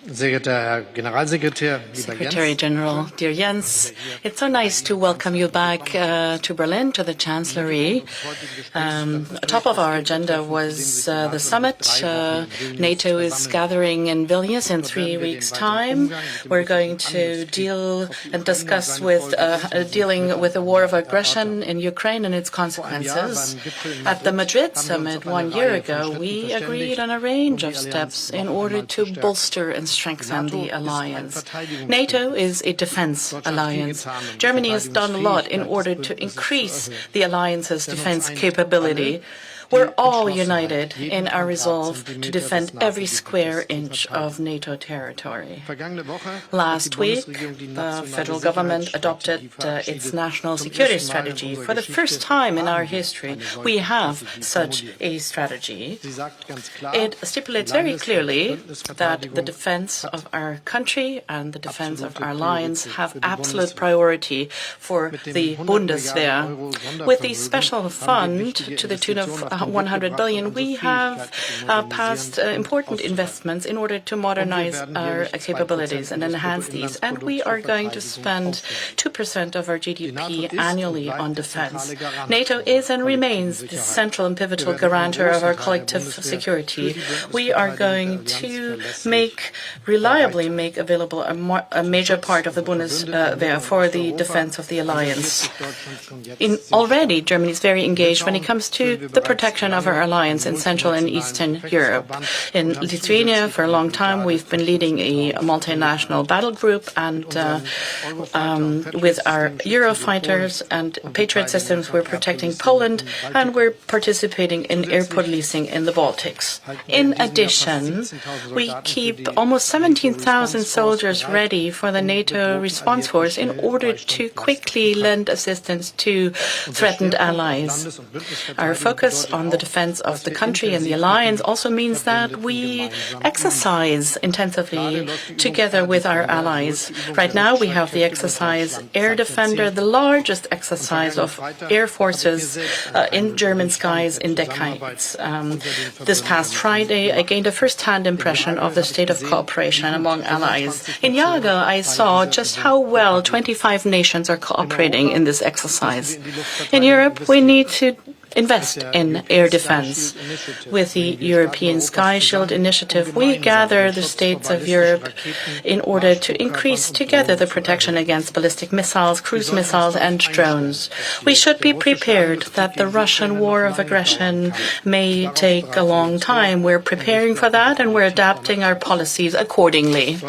Sehr geehrter Herr Generalsekretär, lieber Secretary Jens. General, dear Jens, it's so nice to welcome you back to Berlin, to the Chancellery. Top of our agenda was the summit. NATO is gathering in Vilnius in 3 weeks' time. We're going to deal and discuss with dealing with the war of aggression in Ukraine and its consequences. At the Madrid summit 1 year ago, we agreed on a range of steps in order to bolster and strengthen the alliance. NATO is a defense alliance. Germany has done a lot in order to increase the alliance's defense capability. We're all united in our resolve to defend every square inch of NATO territory. Last week, the federal government adopted its national security strategy. For the first time in our history, we have such a strategy. It stipulates very clearly that the defense of our country and the defense of our alliance have absolute priority for the Bundeswehr. With the special fund to the tune of 100 billion, we have passed important investments in order to modernize our capabilities and enhance these. And we are going to spend 2% of our GDP annually on defense. NATO is and remains the central and pivotal guarantor of our collective security. We are going to reliably make available a major part of the Bundeswehr for the defense of the alliance. Already, Germany is very engaged when it comes to the protection of our alliance in Central and Eastern Europe. In Lithuania, for a long time, we've been leading a multinational battle group, and with our Eurofighters and Patriot systems, we're protecting Poland, and we're participating in air policing in the Baltics. In addition, we keep almost 17,000 soldiers ready for the NATO response force in order to quickly lend assistance to threatened allies. Our focus on the defense of the country and the alliance also means that we exercise intensively together with our allies. Right now, we have the exercise Air Defender, the largest exercise of air forces in German skies in decades. This past Friday, I gained a first-hand impression of the state of cooperation among allies. In Jaga, I saw just how well 25 nations are cooperating in this exercise. In Europe, we need to invest in air defense. With the European Sky Shield Initiative, we gather the states of Europe in order to increase together the protection against ballistic missiles, cruise missiles, and drones. We should be prepared that the Russian war of aggression may take a long time. We're preparing for that, and we're adapting our policies accordingly.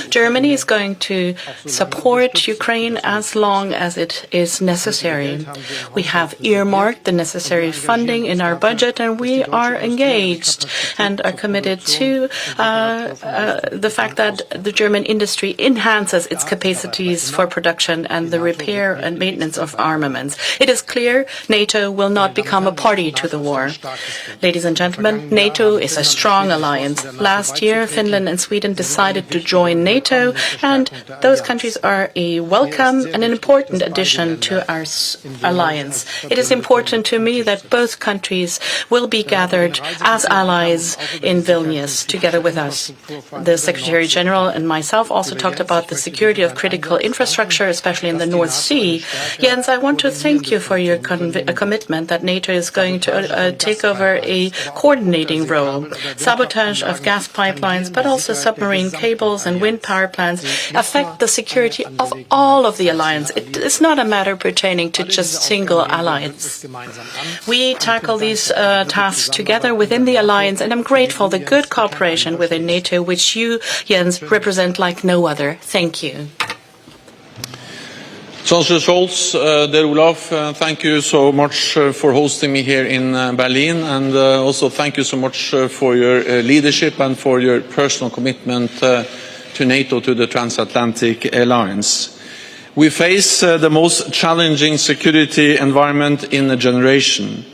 Germany is going to support Ukraine as long as it is necessary. We have earmarked the necessary funding in our budget, and we are engaged and are committed to the fact that the German industry enhances its capacities for production and the repair and maintenance of armaments. It is clear NATO will not become a party to the war. Ladies and gentlemen, NATO is a strong alliance. Last year, Finland and Sweden decided to join NATO, and those countries are a welcome and an important addition to our alliance. It is important to me that both countries will be gathered as allies in Vilnius together with us. The Secretary General and myself also talked about the security of critical infrastructure, especially in the North Sea. Jens, I want to thank you for your commitment that NATO is going to take over a coordinating role. Sabotage of gas pipelines, but also submarine cables and wind power plants affect the security of all of the alliance. It is not a matter pertaining to just single allies. We tackle these tasks together within the alliance, and I'm grateful for the good cooperation within NATO, which you, Jens, represent like no other. Thank you. Chancellor Scholz, dear Olaf, thank you so much for hosting me here in Berlin, and also thank you so much for your leadership and for your personal commitment to NATO, to the transatlantic alliance. We face the most challenging security environment in a generation.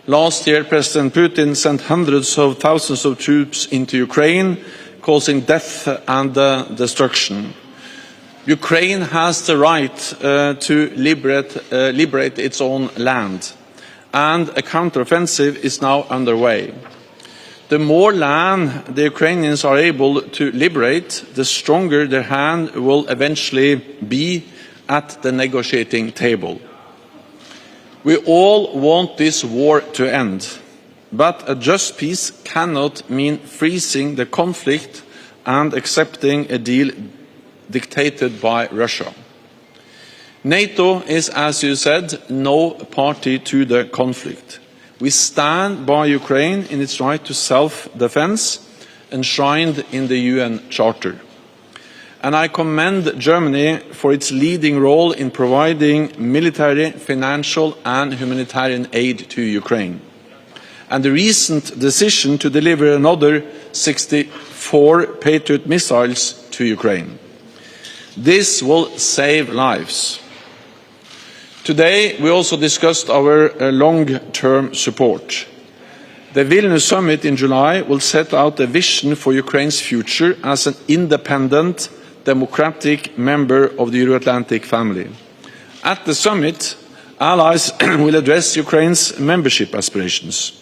Last year, President Putin sent hundreds of thousands of troops into Ukraine, causing death and destruction. Ukraine has the right to liberate its own land, and a counteroffensive is now underway. The more land the Ukrainians are able to liberate, the stronger their hand will eventually be at the negotiating table. We all want this war to end, but a just peace cannot mean freezing the conflict and accepting a deal dictated by Russia. NATO is, as you said, no party to the conflict. We stand by Ukraine in its right to self-defense, enshrined in the UN Charter. And I commend Germany for its leading role in providing military, financial and humanitarian aid to Ukraine. And the recent decision to deliver another 64 Patriot missiles to Ukraine. This will save lives. Today, we also discussed our long-term support. The Vilnius Summit in July will set out a vision for Ukraine's future as an independent, democratic member of the Euro-Atlantic family. At the summit, allies will address Ukraine's membership aspirations.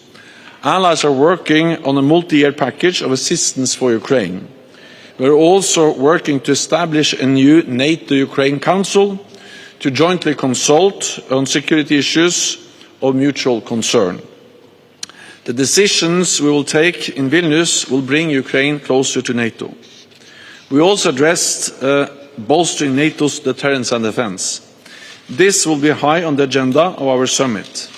Allies are working on a multi-year package of assistance for Ukraine. We are also working to establish a new NATO-Ukraine Council to jointly consult on security issues of mutual concern. The decisions we will take in Vilnius will bring Ukraine closer to NATO. We also addressed bolstering NATO's deterrence and defence. This will be high on the agenda of our summit.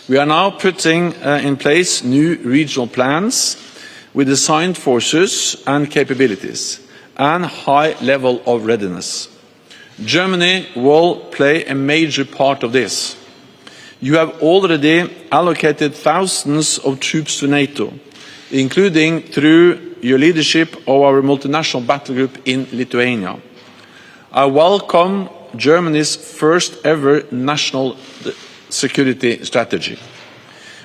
We are now putting in place new regional plans with assigned forces and capabilities and high level of readiness. Germany will play a major part of this. You have already allocated thousands of troops to NATO, including through your leadership of our multinational battle group in Lithuania. I welcome Germany's first ever national security strategy,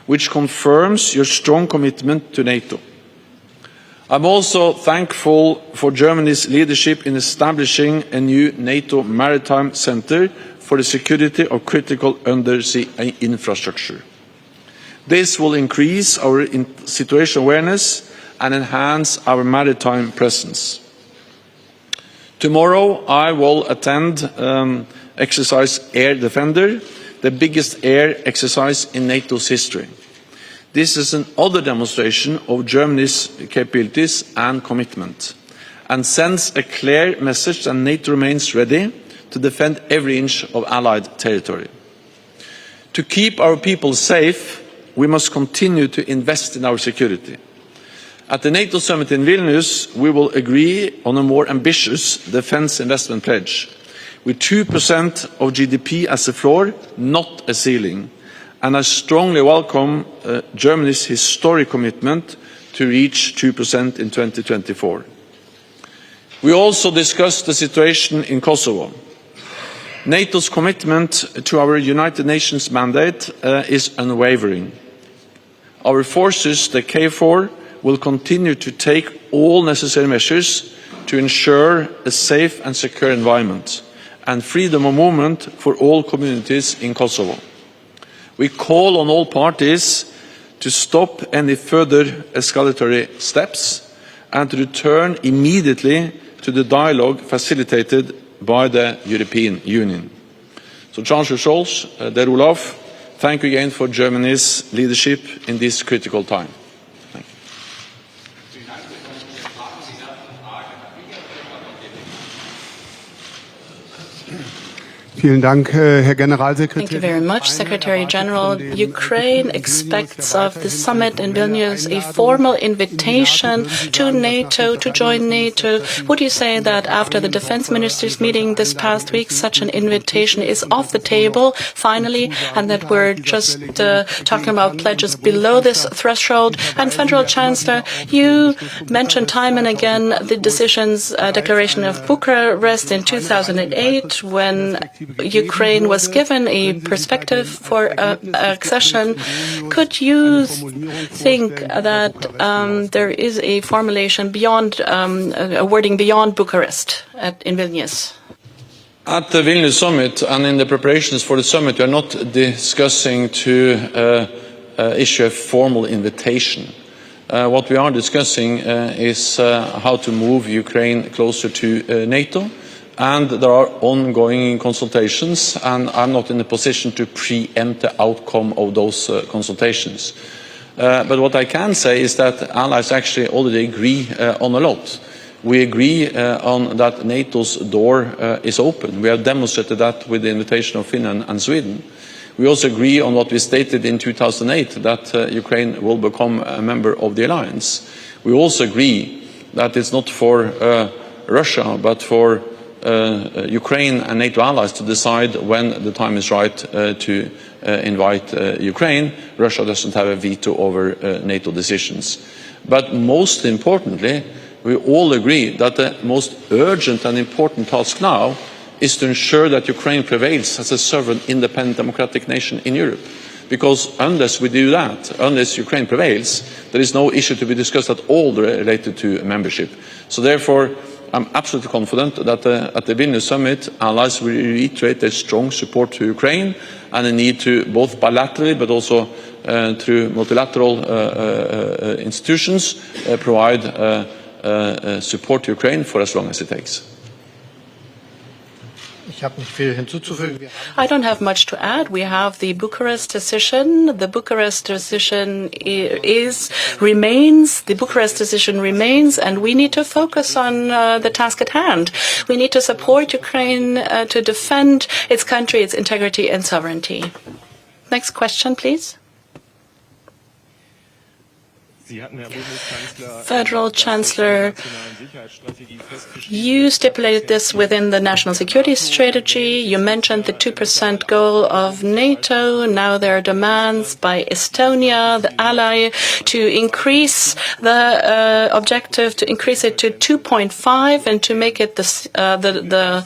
which confirms your strong commitment to NATO. I'm also thankful for Germany's leadership in establishing a new NATO maritime centre for the security of critical undersea infrastructure. This will increase our situation awareness and enhance our maritime presence. Tomorrow I will attend exercise Air Defender, the biggest air exercise in NATO's history. This is another demonstration of Germany's capabilities and commitment, and sends a clear message that NATO remains ready to defend every inch of Allied territory. To keep our people safe, we must continue to invest in our security. At the NATO summit in Vilnius, we will agree on a more ambitious defence investment pledge, with 2% of GDP as a floor, not a ceiling. And I strongly welcome Germany's historic commitment to reach 2% in 2024. We also discussed the situation in Kosovo. NATO's commitment to our United Nations mandate is unwavering. Our forces, the KFOR, will continue to take all necessary measures to ensure a safe and secure environment and freedom of movement for all communities in Kosovo. We call on all parties to stop any further escalatory steps and to return immediately to the dialogue facilitated by the European Union. So, Chancellor Scholz, dear Olaf, thank you again for Germany's leadership in this critical time. Thank you. Vielen Dank, Herr Generalsekretär. Thank you very much, Secretary General. Ukraine expects of the summit in Vilnius a formal invitation to NATO, to join NATO. Would you say that after the defense ministers meeting this past week, such an invitation is off the table, finally, and that we're just talking about pledges below this threshold? And Federal Chancellor, you mentioned time and again the decisions, declaration of Bucharest in 2008, when Ukraine was given a perspective for accession. Could you think that there is a formulation beyond, a wording beyond Bucharest in Vilnius? At the Vilnius summit and in the preparations for the summit, we are not discussing to issue a formal invitation. What we are discussing is how to move Ukraine closer to NATO, and there are ongoing consultations, and I'm not in a position to preempt the outcome of those consultations. But what I can say is that allies actually already agree on a lot. We agree on that NATO's door is open. We have demonstrated that with the invitation of Finland and Sweden. We also agree on what we stated in 2008, that Ukraine will become a member of the alliance. We also agree that it's not for Russia, but for Ukraine and NATO allies to decide when the time is right to invite Ukraine. Russia doesn't have a veto over NATO decisions. But most importantly, we all agree that the most urgent and important task now is to ensure that Ukraine prevails as a sovereign, independent, democratic nation in Europe. Because unless we do that, unless Ukraine prevails, there is no issue to be discussed at all related to membership. So therefore, I'm absolutely confident that at the Vilnius summit, allies will reiterate their strong support to Ukraine and the need to, both bilaterally but also through multilateral institutions, provide support to Ukraine for as long as it takes. I don't have much to add. We have the Bucharest decision. The Bucharest decision remains, and we need to focus on the task at hand. We need to support Ukraine to defend its country, its integrity and sovereignty. Next question, please. Federal Chancellor, you stipulated this within the national security strategy. You mentioned the 2% goal of NATO. Now there are demands by Estonia, the ally, to increase the objective, to increase it to 2.5 and to make it the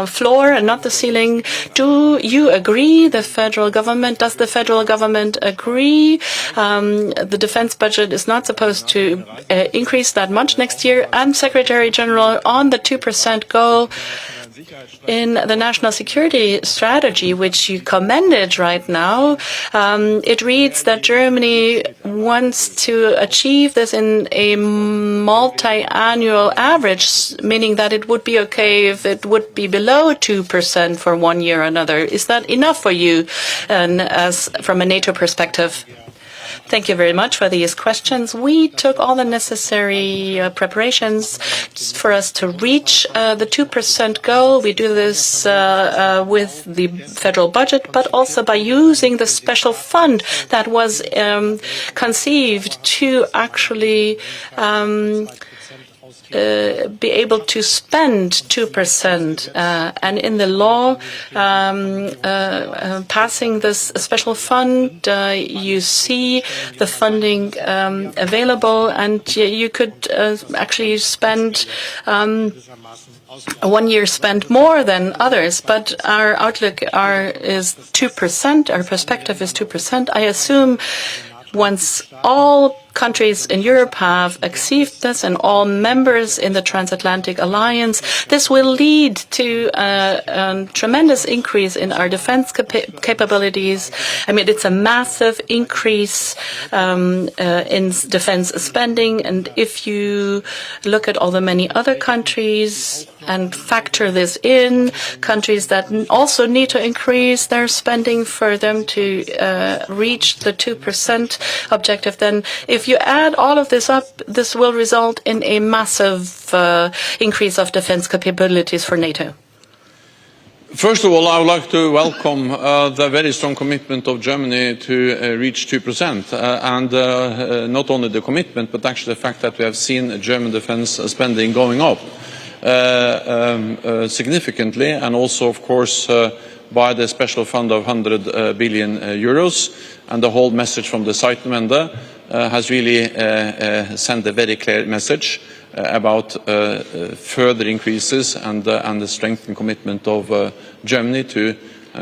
floor and not the ceiling. Do you agree, does the federal government agree? The defense budget is not supposed to increase that much next year. And Secretary General, on the 2% goal in the national security strategy, which you commended right now, it reads that Germany wants to achieve this in a multi-annual average, meaning that it would be okay if it would be below 2% for 1 year or another. Is that enough for you, and as from a NATO perspective? Thank you very much for these questions. We took all the necessary preparations for us to reach the 2% goal. We do this with the federal budget, but also by using the special fund that was conceived to actually be able to spend 2%. And in the law, passing this special fund, you see the funding available, and you could actually spend 1 year spend more than others, but our outlook is 2%. Our perspective is 2%. I assume once all countries in Europe have achieved this and all members in the transatlantic alliance, this will lead to a tremendous increase in our defense capabilities. I mean, it's a massive increase in defense spending. And if you look at all the many other countries and factor this in, countries that also need to increase their spending for them to reach the 2% objective, then if you add all of this up, this will result in a massive increase of defense capabilities for NATO. First of all, I would like to welcome the very strong commitment of Germany to reach 2%, and not only the commitment, but actually the fact that we have seen German defense spending going up significantly, and also, of course, by the special fund of 100 billion euros, and the whole message from the Zeitenwende has really sent a very clear message about further increases and the strength and commitment of Germany to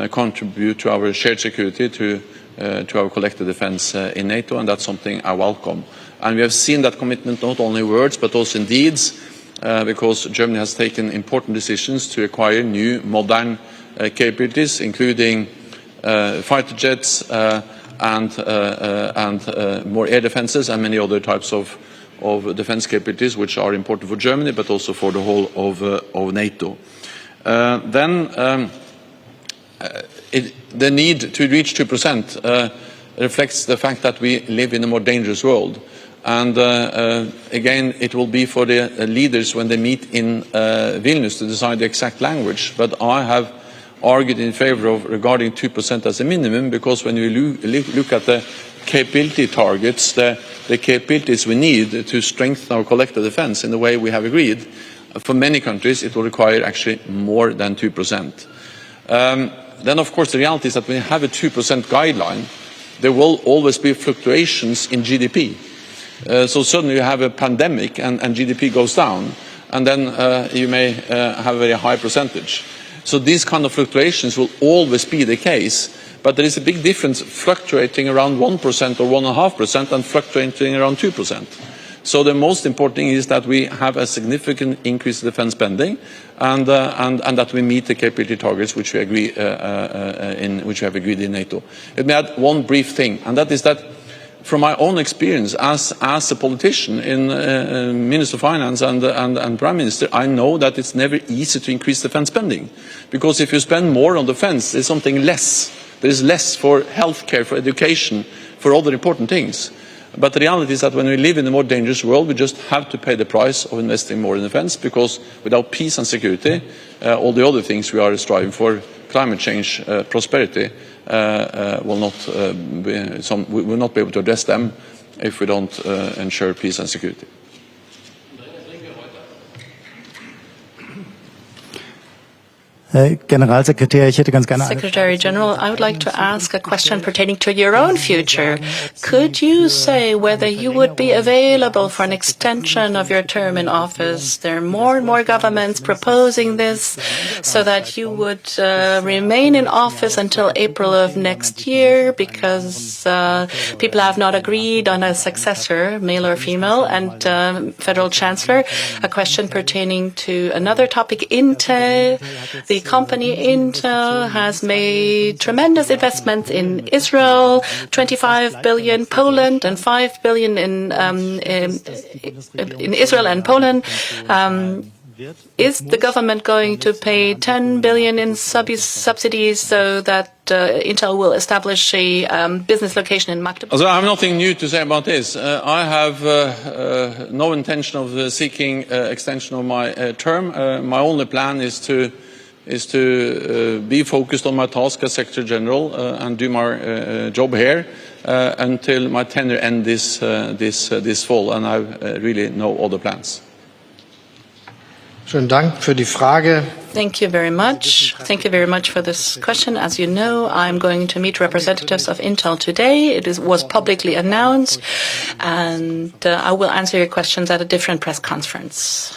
contribute to our shared security, to our collective defense in NATO, and that's something I welcome. And we have seen that commitment not only in words but also in deeds, because Germany has taken important decisions to acquire new modern capabilities, including fighter jets more air defenses and many other types of defense capabilities, which are important for Germany, but also for the whole of NATO. The need to reach 2% reflects the fact that we live in a more dangerous world. And again, it will be for the leaders when they meet in Vilnius to decide the exact language. But I have argued in favor of regarding 2% as a minimum, because when you look at the capability targets, the capabilities we need to strengthen our collective defense in the way we have agreed, for many countries it will require actually more than 2%. Then, of course, the reality is that when you have a 2% guideline, there will always be fluctuations in GDP. So suddenly you have a pandemic and GDP goes down, and then you may have a very high percentage. So these kind of fluctuations will always be the case, but there is a big difference fluctuating around 1% or 1.5% and fluctuating around 2%. So the most important thing is that we have a significant increase in defense spending, and that we meet the capability targets which we agree which we have agreed in NATO. Let me add one brief thing, and that is that from my own experience as a politician, in Minister of Finance and Prime Minister, I know that it's never easy to increase defense spending, because if you spend more on defense, there's something less. There is less for healthcare, for education, for other important things. But the reality is that when we live in a more dangerous world, we just have to pay the price of investing more in defense, because without peace and security, all the other things we are striving for, climate change, prosperity, will not be able to address them if we don't ensure peace and security. Secretary General, I would like to ask a question pertaining to your own future. Could you say whether you would be available for an extension of your term in office? There are more and more governments proposing this, so that you would remain in office until April of next year, because people have not agreed on a successor, male or female. And Federal Chancellor, a question pertaining to another topic, Intel. The company Intel has made tremendous investments in Israel, 25 billion Poland and 5 billion in Israel and Poland. Is the government going to pay 10 billion in subsidies so that Intel will establish a business location in Magdeburg? I have nothing new to say about this. I have no intention of seeking extension of my term. My only plan is to be focused on my task as Secretary General and do my job here until my tenure ends this fall, and I have really no other plans. Schönen Dank für die Frage. Thank you very much. Thank you very much for this question. As you know, I'm going to meet representatives of Intel today. It was publicly announced, and I will answer your questions at a different press conference.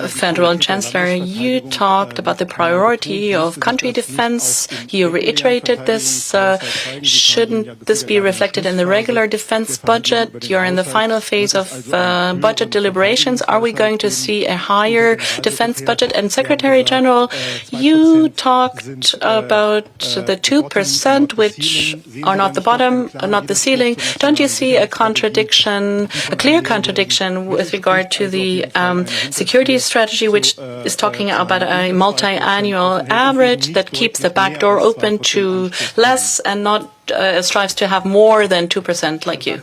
Federal Chancellor, you talked about the priority of country defense. You reiterated this. Shouldn't this be reflected in the regular defense budget? You're in the final phase of budget deliberations. Are we going to see a higher defense budget? And Secretary General, you talked about the 2%, which are not the bottom, not the ceiling. Don't you see a contradiction, a clear contradiction with regard to the security strategy, which is talking about a multi-annual average that keeps the back door open to less and not strives to have more than 2% like you?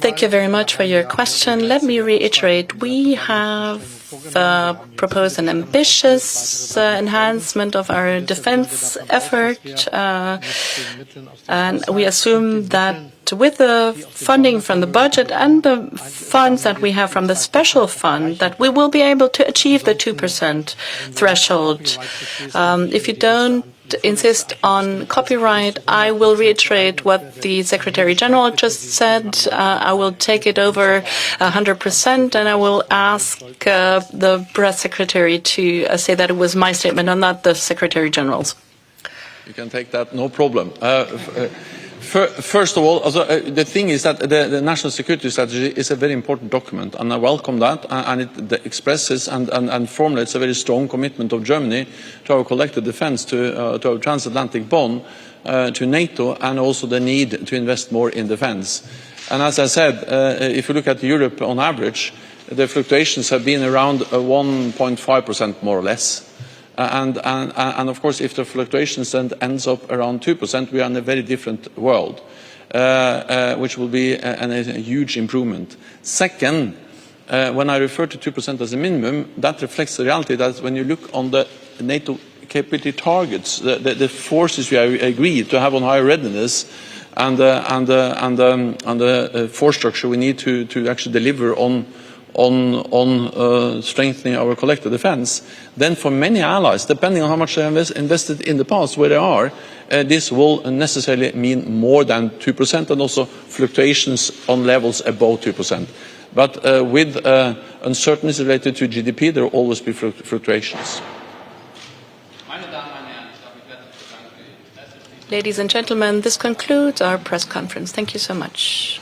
Thank you very much for your question. Let me reiterate, we have proposed an ambitious enhancement of our defense effort, and we assume that with the funding from the budget and the funds that we have from the special fund, that we will be able to achieve the 2% threshold. If you don't insist on copyright, I will reiterate what the Secretary General just said. I will take it over 100%, and I will ask the press secretary to say that it was my statement and not the Secretary General's. You can take that, no problem. First of all, the thing is that the national security strategy is a very important document, and I welcome that, and it expresses and formulates a very strong commitment of Germany to our collective defence, to our transatlantic bond, to NATO, and also the need to invest more in defence. And as I said, if you look at Europe on average, the fluctuations have been around 1.5% more or less. And of course, if the fluctuations then ends up around 2%, we are in a very different world, which will be a huge improvement. Second, when I refer to 2% as a minimum, that reflects the reality that when you look on the NATO capability targets, the forces we agreed to have on higher readiness, and the force structure we need to actually deliver on strengthening our collective defence, then for many allies, depending on how much they have invested in the past, where they are, this will necessarily mean more than 2%, and also fluctuations on levels above 2%. But with uncertainties related to GDP, there will always be fluctuations. Ladies and gentlemen, this concludes our press conference. Thank you so much.